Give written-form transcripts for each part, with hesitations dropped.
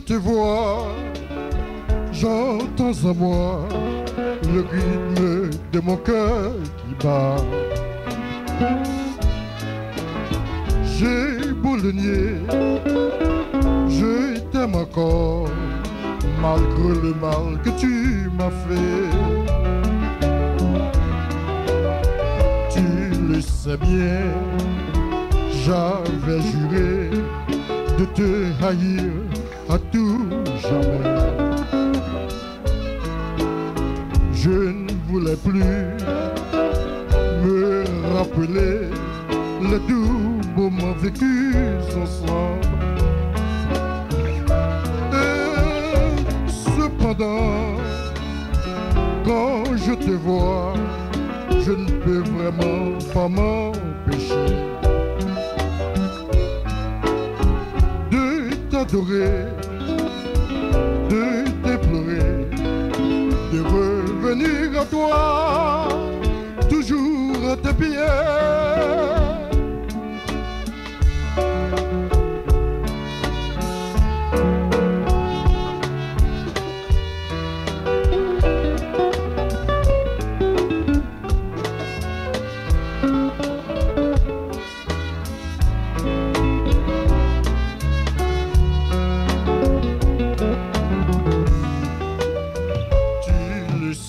te vois, j'entends à moi le rythme de mon cœur qui bat. J'ai beau le nier, je t'aime encore, malgré le mal que tu m'as fait. Tu le sais bien, j'avais juré de te haïr à tout jamais. Je ne voulais plus me rappeler les doux moments vécus ensemble. Et cependant, quand je te vois, je ne peux vraiment pas m'empêcher de t'adorer, de déplorer, de revenir à toi, toujours à tes pieds.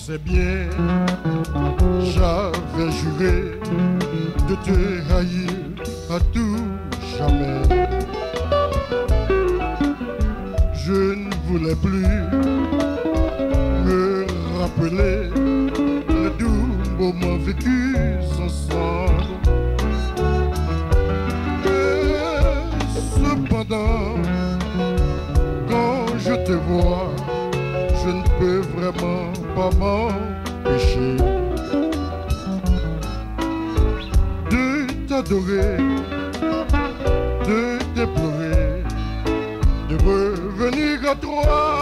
C'est bien, j'avais juré de te haïr à tout jamais. Je ne voulais plus me rappeler les doux moments vécus ensemble. Et cependant, quand je te vois, je ne peux vraiment pas m'empêcher de t'adorer, de déplorer, de revenir à toi.